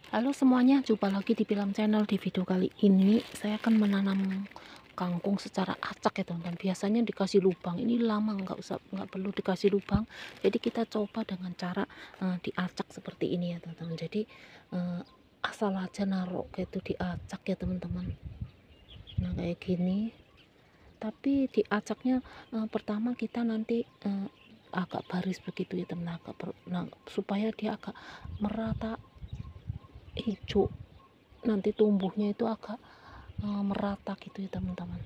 Halo semuanya, jumpa lagi di Film Channel. Di video kali ini saya akan menanam kangkung secara acak ya teman-teman. Biasanya dikasih lubang, ini lama nggak perlu dikasih lubang. Jadi kita coba dengan cara diacak seperti ini ya teman-teman. Jadi asal aja naruh gitu diacak ya teman-teman. Nah kayak gini. Tapi diacaknya pertama kita nanti agak baris begitu ya teman, supaya dia agak merata hijau, nanti tumbuhnya itu agak merata gitu ya teman-teman.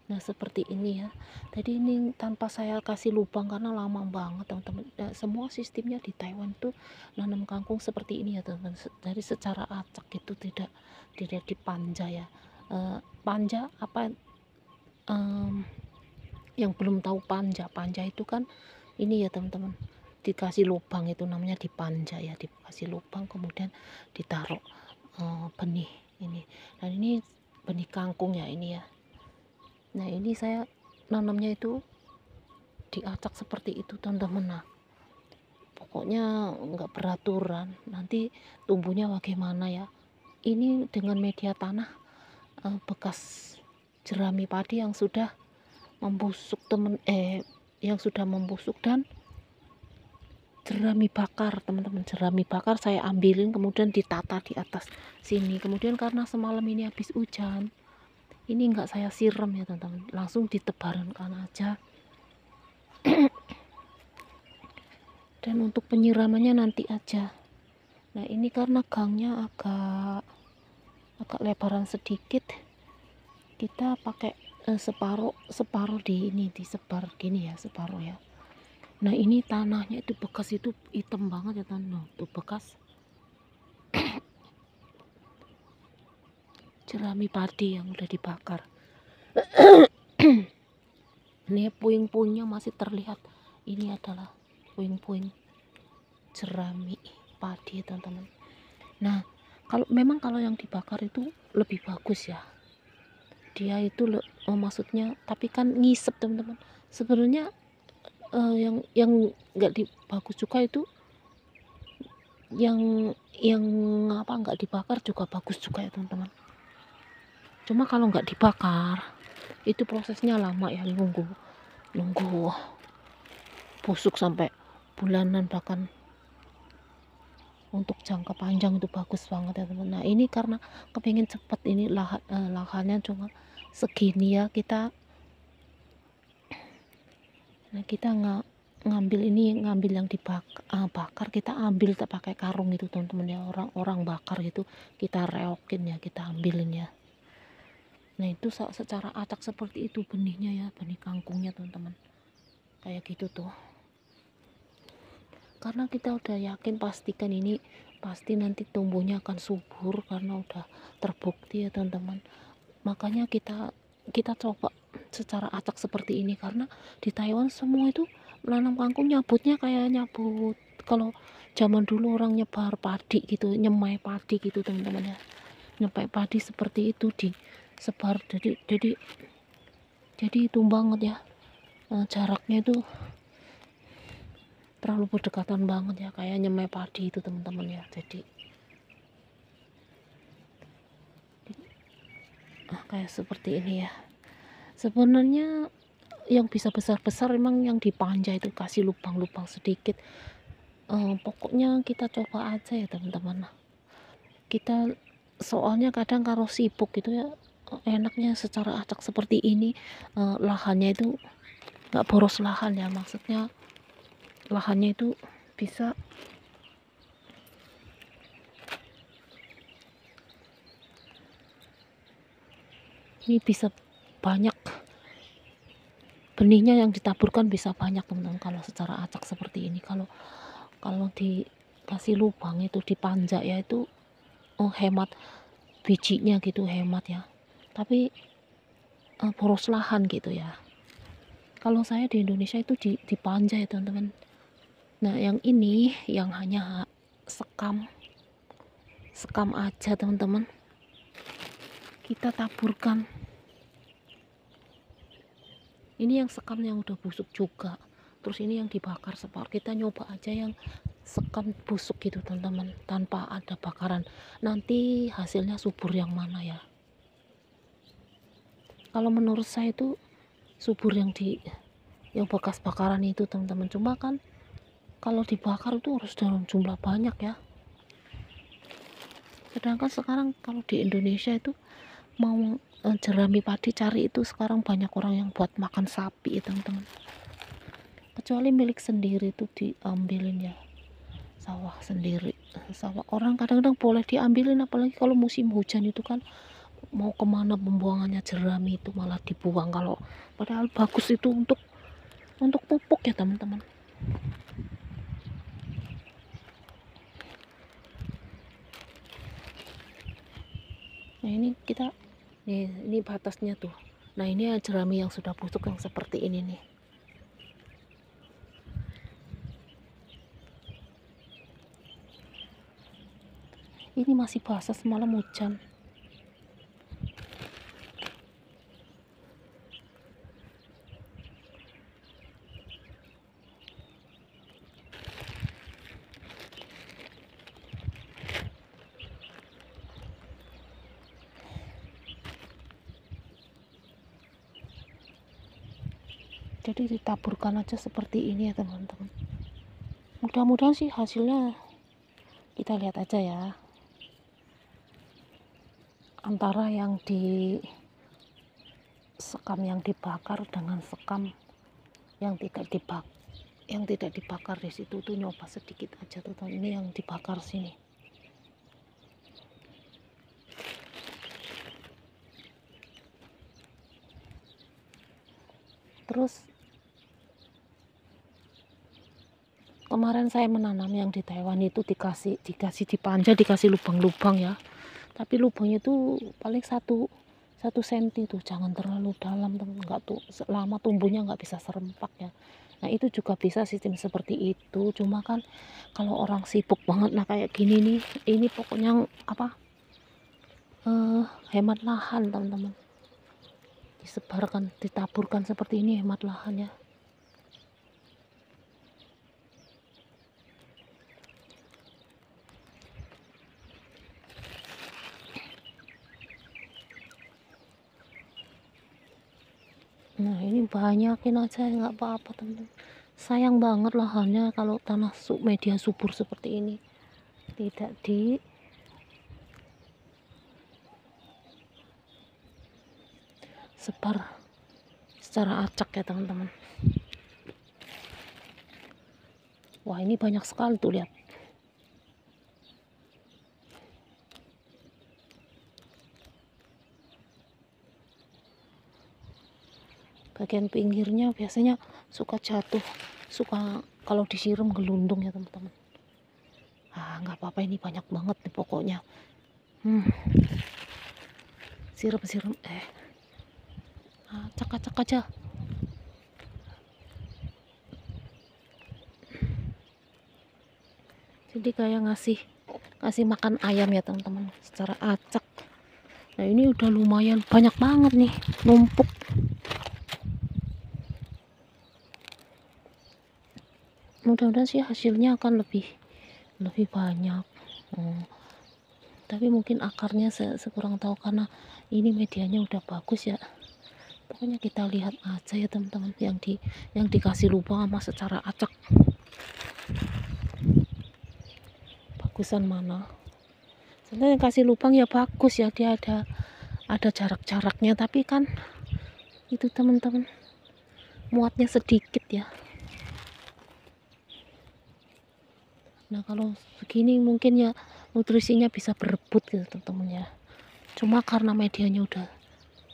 Nah seperti ini ya. Jadi ini tanpa saya kasih lubang karena lama banget teman-teman. Nah, semua sistemnya di Taiwan tuh nanam kangkung seperti ini ya teman-teman. Dari secara acak itu tidak dipanja ya. Panja apa, yang belum tahu panja itu kan ini ya teman-teman, dikasih lubang, itu namanya dipanja ya, dikasih lubang kemudian ditaruh benih ini. Dan ini benih kangkung ya ini ya. Nah ini saya nanamnya itu diacak seperti itu teman-teman. Nah pokoknya nggak beraturan, nanti tumbuhnya bagaimana ya. Ini dengan media tanah bekas jerami padi yang sudah membusuk yang sudah membusuk, dan jerami bakar teman-teman. Jerami bakar saya ambilin kemudian ditata di atas sini. Kemudian karena semalam ini habis hujan, ini enggak saya siram ya teman-teman, langsung ditebarkan aja. Dan untuk penyiramannya nanti aja. Nah ini karena gangnya agak lebaran sedikit, kita pakai separuh di ini, disebar gini ya, separuh ya. Nah ini tanahnya itu bekas, itu hitam banget ya teman-teman, itu bekas jerami padi yang udah dibakar. Ini puing-puingnya masih terlihat, ini adalah puing-puing jerami padi teman-teman. Nah kalau yang dibakar itu lebih bagus ya, dia itu maksudnya, tapi kan ngisep teman-teman. Sebenarnya yang nggak bagus juga itu yang apa, nggak dibakar juga bagus juga ya teman-teman. Cuma kalau nggak dibakar itu prosesnya lama ya, nunggu busuk sampai bulanan, bahkan untuk jangka panjang itu bagus banget ya teman. Nah ini karena kepingin cepet, ini lahannya cuma segini ya, kita ngambil yang dibakar, kita ambil tak pakai karung itu teman-teman ya, orang bakar gitu, kita reokin ya, kita ambilin ya. Nah itu secara acak seperti itu benihnya ya, benih kangkungnya teman-teman, kayak gitu tuh. Karena kita udah yakin, pastikan ini pasti nanti tumbuhnya akan subur karena udah terbukti ya teman-teman. Makanya kita coba secara acak seperti ini, karena di Taiwan semua itu menanam kangkung nyabutnya kayak nyabut kalau zaman dulu orang nyebar padi gitu, nyemai padi gitu teman-teman ya, nyemai padi seperti itu disebar. Jadi itu banget ya, jaraknya itu terlalu berdekatan banget ya, kayak nyemai padi itu teman-teman ya. Jadi kayak seperti ini ya. Sebenarnya yang bisa besar-besar memang yang dipanja itu, kasih lubang-lubang sedikit. Pokoknya kita coba aja ya teman-teman. Kita soalnya kadang kalau sibuk gitu ya, enaknya secara acak seperti ini. Lahannya itu nggak boros lahan ya, maksudnya lahannya itu bisa banyak benihnya yang ditaburkan, bisa banyak teman-teman kalau secara acak seperti ini. Kalau dikasih lubang itu dipanja ya, itu hemat bijinya gitu, hemat ya, tapi boros lahan gitu ya. Kalau saya di Indonesia itu dipanja ya teman-teman. Nah yang ini yang hanya sekam aja teman-teman, kita taburkan. Ini yang sekam yang udah busuk juga, terus ini yang dibakar separuh. Kita nyoba aja yang sekam busuk gitu teman-teman, tanpa ada bakaran. Nanti hasilnya subur yang mana ya? Kalau menurut saya itu subur yang bekas bakaran itu teman-teman. Cuma kan kalau dibakar itu harus dalam jumlah banyak ya. Sedangkan sekarang kalau di Indonesia itu mau jerami padi cari itu sekarang banyak orang yang buat makan sapi ya teman-teman. Kecuali milik sendiri itu diambilin ya, sawah sendiri, sawah orang kadang-kadang boleh diambilin, apalagi kalau musim hujan itu kan mau kemana pembuangannya jerami itu malah dibuang, kalau padahal bagus itu untuk pupuk ya teman-teman. Nah ini kita ini batasnya tuh. Nah ini jerami yang sudah busuk yang seperti ini nih. Ini masih basah, semalam hujan. Jadi ditaburkan aja seperti ini ya teman-teman. Mudah-mudahan sih hasilnya kita lihat aja ya. Antara yang di sekam yang dibakar dengan sekam yang tidak dibakar di situ tuh nyoba sedikit aja tuh. Ini yang dibakar sini. Terus kemarin saya menanam yang di Taiwan itu dikasih dipanja, dikasih lubang-lubang ya. Tapi lubangnya tuh paling 1 senti tuh, jangan terlalu dalam teman, nggak tuh lama tumbuhnya nggak bisa serempak ya. Nah itu juga bisa sistem seperti itu, cuma kan kalau orang sibuk banget, nah kayak gini nih, ini pokoknya apa, hemat lahan teman-teman, disebarkan, ditaburkan seperti ini hemat lahan ya. Nah ini banyakin aja nggak apa-apa teman-teman. Sayang banget lahannya kalau tanah media subur seperti ini tidak disebar secara acak ya teman-teman. Wah ini banyak sekali tuh, lihat. Bagian pinggirnya biasanya suka jatuh, suka kalau disiram gelundung ya teman-teman. Nggak apa-apa, ini banyak banget nih pokoknya. Siram acak-acak aja. Jadi kayak ngasih makan ayam ya teman-teman, secara acak. Nah ini udah lumayan banyak banget nih numpuk. Mudah-mudahan sih hasilnya akan lebih banyak. Tapi mungkin akarnya saya kurang tahu karena ini medianya udah bagus ya. Pokoknya kita lihat aja ya teman-teman yang dikasih lubang sama secara acak. Bagusan mana? Sebenarnya yang kasih lubang ya bagus ya, dia ada jarak-jaraknya, tapi kan itu teman-teman muatnya sedikit ya. Nah kalau begini mungkin ya nutrisinya bisa berebut gitu teman-teman ya. Cuma karena medianya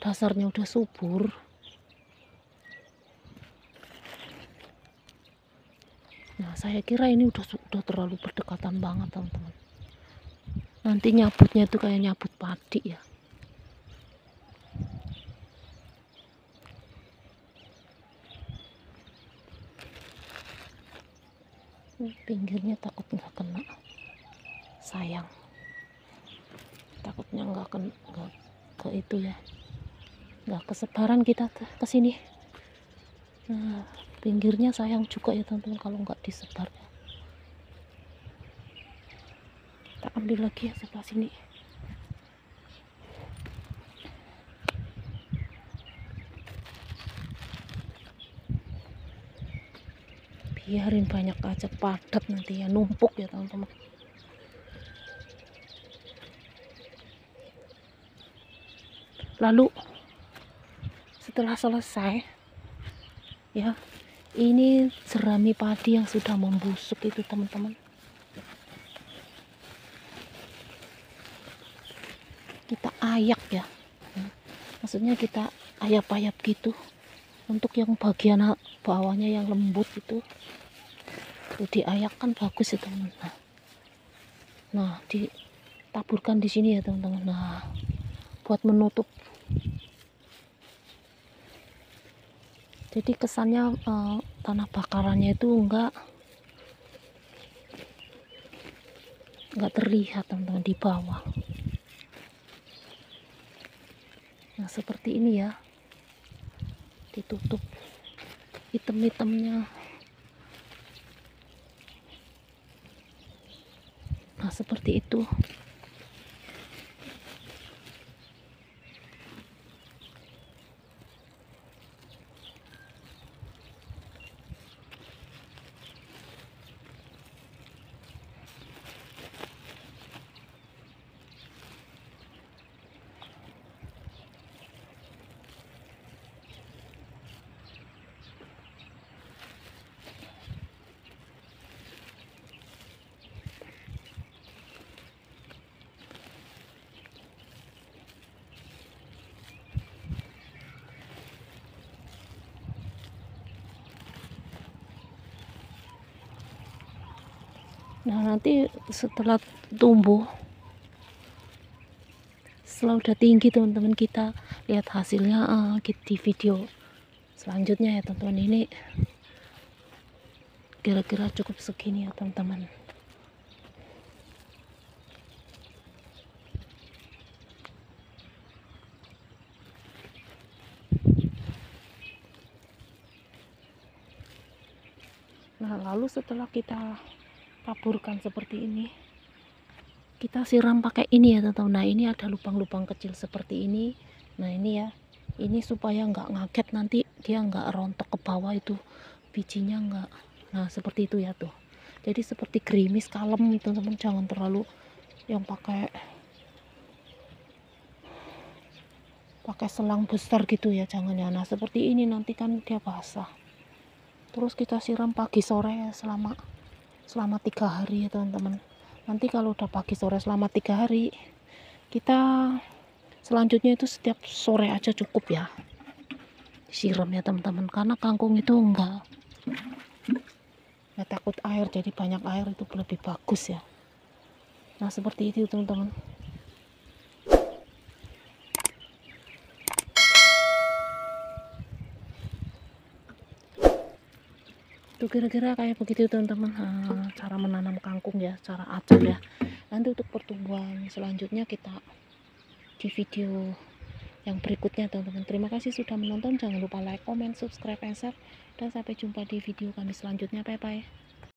dasarnya udah subur, nah saya kira ini udah terlalu berdekatan banget teman-teman. Nanti nyabutnya itu kayak nyabut padi ya. Pinggirnya takut nggak kena, sayang, takutnya nggak ke itu ya, nggak kesebaran kita ke sini. Nah pinggirnya sayang juga ya teman-teman kalau nggak disebar ya. ambil lagi ya sebelah sini. Biarin banyak aja, padat nanti ya, numpuk ya teman-teman. Lalu setelah selesai ya, ini jerami padi yang sudah membusuk itu teman-teman, kita ayak ya, maksudnya kita ayap-ayap gitu. Untuk yang bagian bawahnya yang lembut itu diayak kan bagus ya teman-teman. Nah ditaburkan di sini ya teman-teman. Nah buat menutup, jadi kesannya tanah bakarannya itu enggak terlihat teman-teman di bawah. Nah seperti ini ya, ditutup hitam-hitamnya. Nah seperti itu. Nah nanti setelah tumbuh, setelah udah tinggi teman-teman, kita lihat hasilnya di video selanjutnya ya teman-teman. Ini kira-kira cukup segini ya teman-teman. Nah lalu setelah kita taburkan seperti ini, kita siram pakai ini ya teman-teman. Nah ini ada lubang-lubang kecil seperti ini. Nah ini ya, ini supaya nggak ngaget, nanti dia nggak rontok ke bawah, itu bijinya nggak. Nah seperti itu ya tuh, jadi seperti gerimis, kalem teman-teman. Jangan terlalu yang pakai selang besar gitu ya, jangan ya. Nah seperti ini nanti kan dia basah, terus kita siram pagi sore ya, selama 3 hari ya teman-teman. Nanti kalau udah pagi sore selama 3 hari, kita selanjutnya itu setiap sore aja cukup ya siram ya teman-teman, karena kangkung itu enggak takut air, jadi banyak air itu lebih bagus ya. Nah seperti itu teman-teman. Itu kira-kira kayak begitu teman-teman, cara menanam kangkung ya, cara acak ya. Nanti untuk pertumbuhan selanjutnya kita di video yang berikutnya teman-teman. Terima kasih sudah menonton, jangan lupa like, comment, subscribe, and share, dan sampai jumpa di video kami selanjutnya. Bye bye.